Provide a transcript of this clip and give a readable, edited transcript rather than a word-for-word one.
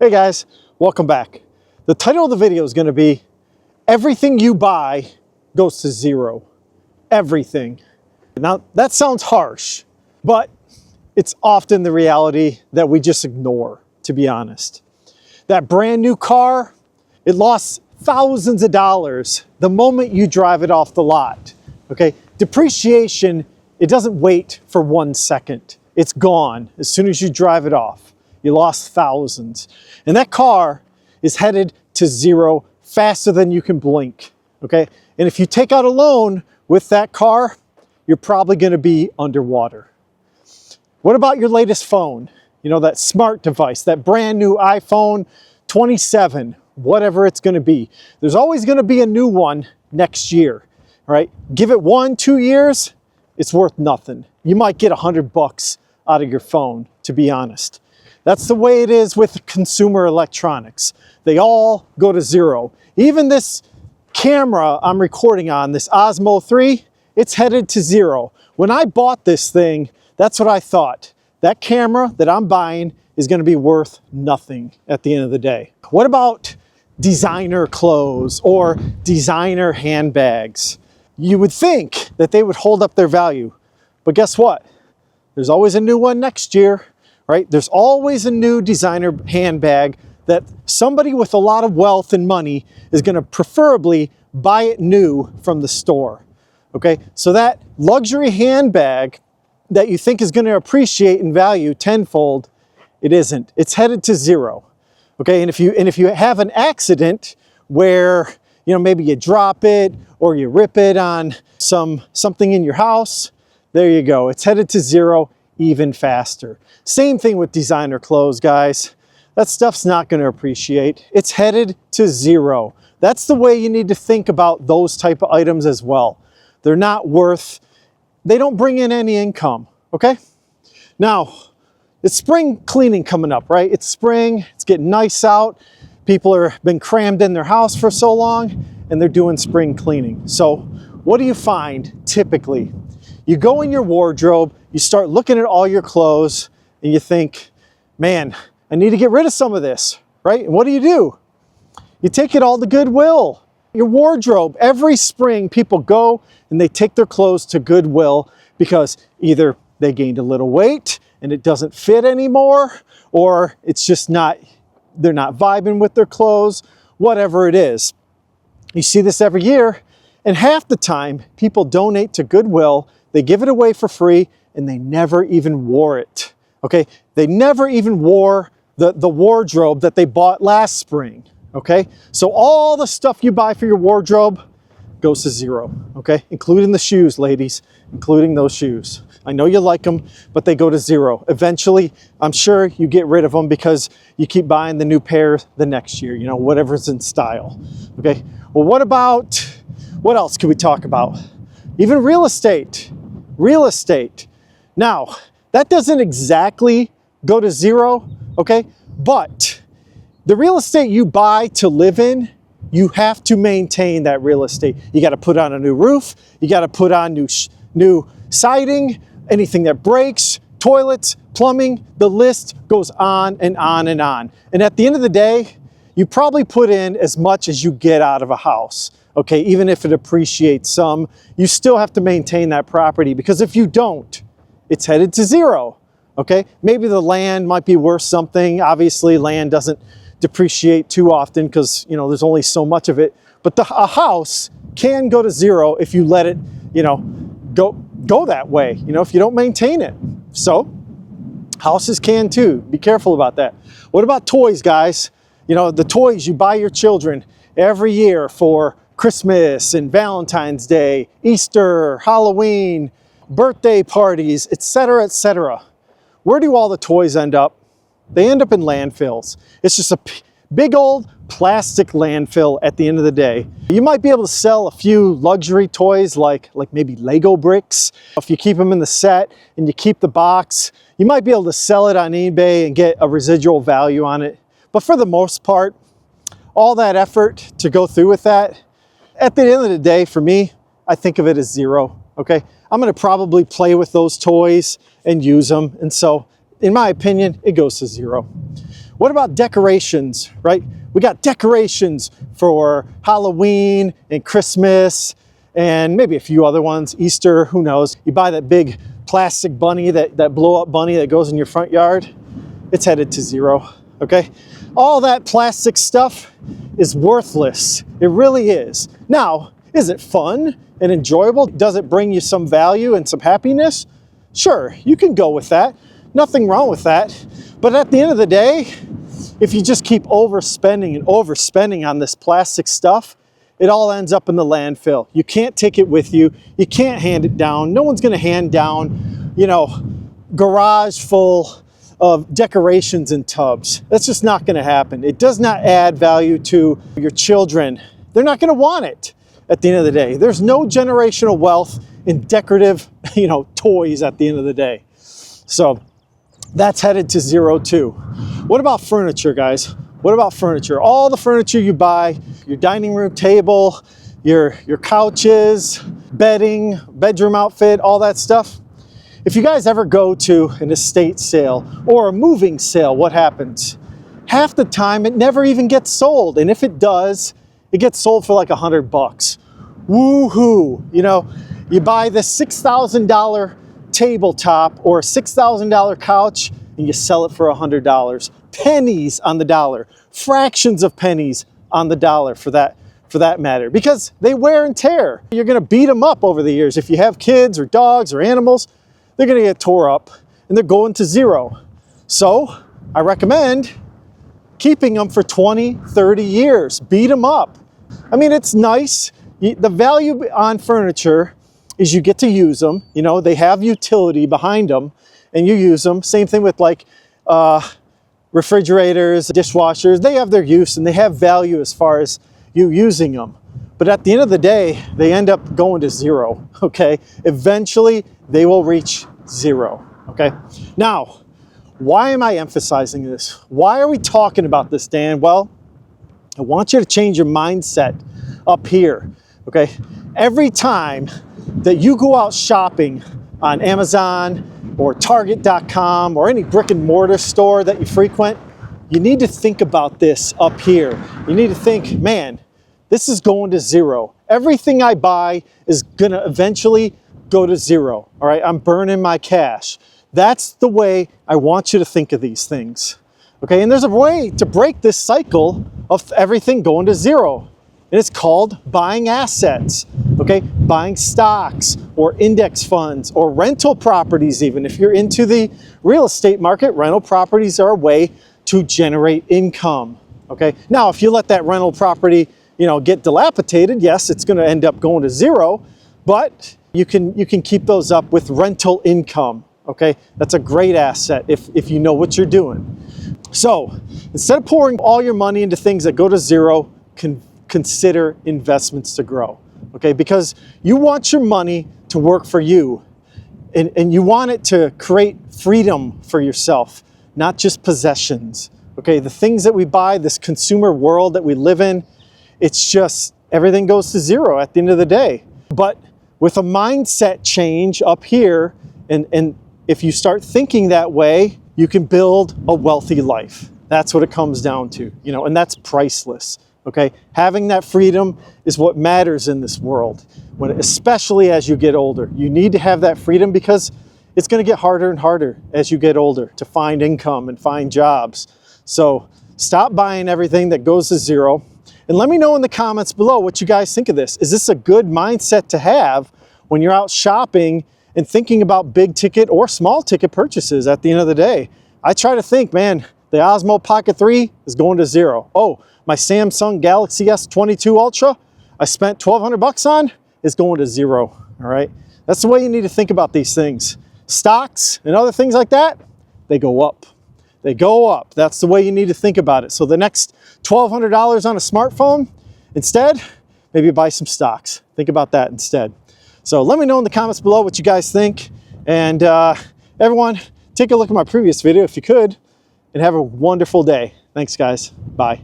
Hey guys, welcome back. The title of the video is going to be everything you buy goes to zero. Everything. Now that sounds harsh, but it's often the reality that we just ignore, to be honest. That brand new car, it lost thousands of dollars the moment you drive it off the lot. Okay? Depreciation, it doesn't wait for 1 second. It's gone as soon as you drive it off. You lost thousands. And that car is headed to zero faster than you can blink, okay? And if you take out a loan with that car, you're probably gonna be underwater. What about your latest phone? You know, that smart device, that brand new iPhone 27, whatever it's gonna be. There's always gonna be a new one next year, right? Give it 1-2 years, it's worth nothing. You might get $100 out of your phone, to be honest. That's the way it is with consumer electronics. They all go to zero. Even this camera I'm recording on, this Osmo 3, it's headed to zero. When I bought this thing, that's what I thought. That camera that I'm buying is going to be worth nothing at the end of the day. What about designer clothes or designer handbags? You would think that they would hold up their value, but guess what? There's always a new one next year. Right? There's always a new designer handbag that somebody with a lot of wealth and money is going to preferably buy it new from the store. Okay? So that luxury handbag that you think is going to appreciate in value tenfold, it isn't. It's headed to zero. Okay? And if you have an accident where, you know, maybe you drop it or you rip it on something in your house, there you go. It's headed to zero even faster. Same thing with designer clothes, guys. That stuff's not going to appreciate. It's headed to zero. That's the way you need to think about those type of items as well. They're not worth, they don't bring in any income, okay? Now, it's spring cleaning coming up, right? It's spring, it's getting nice out. People are been crammed in their house for so long and they're doing spring cleaning. So what do you find typically? You go in your wardrobe, you start looking at all your clothes, and you think, man, I need to get rid of some of this, right? And what do? You take it all to Goodwill. Your wardrobe, every spring people go and they take their clothes to Goodwill because either they gained a little weight and it doesn't fit anymore, or it's just not, they're not vibing with their clothes, whatever it is. You see this every year, and half the time people donate to Goodwill, they give it away for free, and they never even wore it, okay? They never even wore the wardrobe that they bought last spring, okay? So all the stuff you buy for your wardrobe goes to zero, okay? Including the shoes, ladies, including those shoes. I know you like them, but they go to zero. Eventually, I'm sure you get rid of them because you keep buying the new pair the next year, you know, whatever's in style, okay? Well, what else can we talk about? Even real estate. Real estate. Now, that doesn't exactly go to zero, okay? But the real estate you buy to live in, you have to maintain that real estate. You got to put on a new roof. You got to put on new siding, anything that breaks, toilets, plumbing, the list goes on and on and on. And at the end of the day, you probably put in as much as you get out of a house. Okay, even if it appreciates some, you still have to maintain that property, because if you don't, it's headed to zero, okay? Maybe the land might be worth something. Obviously, land doesn't depreciate too often because, you know, there's only so much of it. But a house can go to zero if you let it, you know, go that way, you know, if you don't maintain it. So, houses can too. Be careful about that. What about toys, guys? You know, the toys you buy your children every year for Christmas and Valentine's Day, Easter, Halloween, birthday parties, etc., etc. Where do all the toys end up? They end up in landfills. It's just a big old plastic landfill at the end of the day. You might be able to sell a few luxury toys like maybe Lego bricks. If you keep them in the set and you keep the box, you might be able to sell it on eBay and get a residual value on it. But for the most part, all that effort to go through with that, at the end of the day, for me, I think of it as zero, okay? I'm gonna probably play with those toys and use them. And so, in my opinion, it goes to zero. What about decorations, right? We got decorations for Halloween and Christmas and maybe a few other ones, Easter, who knows. You buy that big plastic bunny, that blow up bunny that goes in your front yard, it's headed to zero, okay? All that plastic stuff is worthless. It really is. Now, is it fun and enjoyable? Does it bring you some value and some happiness? Sure, you can go with that. Nothing wrong with that. But at the end of the day, if you just keep overspending and overspending on this plastic stuff, it all ends up in the landfill. You can't take it with you. You can't hand it down. No one's gonna hand down, you know, garage full of decorations and tubs. That's just not gonna happen. It does not add value to your children. They're not gonna want it at the end of the day. There's no generational wealth in decorative, you know, toys at the end of the day. So that's headed to zero too. What about furniture, guys? What about furniture? All the furniture you buy, your dining room table, your couches, bedding, bedroom outfit, all that stuff. If you guys ever go to an estate sale or a moving sale, what happens? Half the time it never even gets sold. And if it does, it gets sold for like $100. Woo-hoo. You know, you buy this $6,000 tabletop or a $6,000 couch and you sell it for $100. Pennies on the dollar, fractions of pennies on the dollar for that matter, because they wear and tear. You're gonna beat them up over the years. If you have kids or dogs or animals, they're gonna get tore up and they're going to zero. So I recommend keeping them for 20, 30 years. Beat them up. I mean, it's nice. The value on furniture is you get to use them. You know, they have utility behind them and you use them. Same thing with like refrigerators, dishwashers. They have their use and they have value as far as you using them. But at the end of the day, they end up going to zero, okay? Eventually, they will reach zero, okay? Now, why am I emphasizing this? Why are we talking about this, Dan? Well, I want you to change your mindset up here, okay? Every time that you go out shopping on Amazon or Target.com or any brick and mortar store that you frequent, you need to think about this up here. You need to think, man, this is going to zero. Everything I buy is gonna eventually go to zero, all right? I'm burning my cash. That's the way I want you to think of these things, okay? And there's a way to break this cycle of everything going to zero. And it's called buying assets, okay? Buying stocks or index funds or rental properties even. If you're into the real estate market, rental properties are a way to generate income, okay? Now, if you let that rental property, you know, get dilapidated, yes, it's gonna end up going to zero, but you can keep those up with rental income, okay? That's a great asset if you know what you're doing. So, instead of pouring all your money into things that go to zero, consider investments to grow, okay? Because you want your money to work for you and you want it to create freedom for yourself, not just possessions, okay? The things that we buy, this consumer world that we live in, it's just everything goes to zero at the end of the day. But with a mindset change up here, and if you start thinking that way, you can build a wealthy life. That's what it comes down to, you know, and that's priceless. Okay, having that freedom is what matters in this world, especially as you get older. You need to have that freedom because it's going to get harder and harder as you get older to find income and find jobs. So stop buying everything that goes to zero. And let me know in the comments below what you guys think of this. Is this a good mindset to have when you're out shopping and thinking about big ticket or small ticket purchases at the end of the day? I try to think, man, the Osmo Pocket 3 is going to zero. Oh, my Samsung Galaxy S22 Ultra, I spent $1,200 on, is going to zero, all right? That's the way you need to think about these things. Stocks and other things like that, they go up. They go up. That's the way you need to think about it. So the next $1,200 on a smartphone, instead, maybe buy some stocks. Think about that instead. So let me know in the comments below what you guys think. And everyone, take a look at my previous video if you could, and have a wonderful day. Thanks, guys. Bye.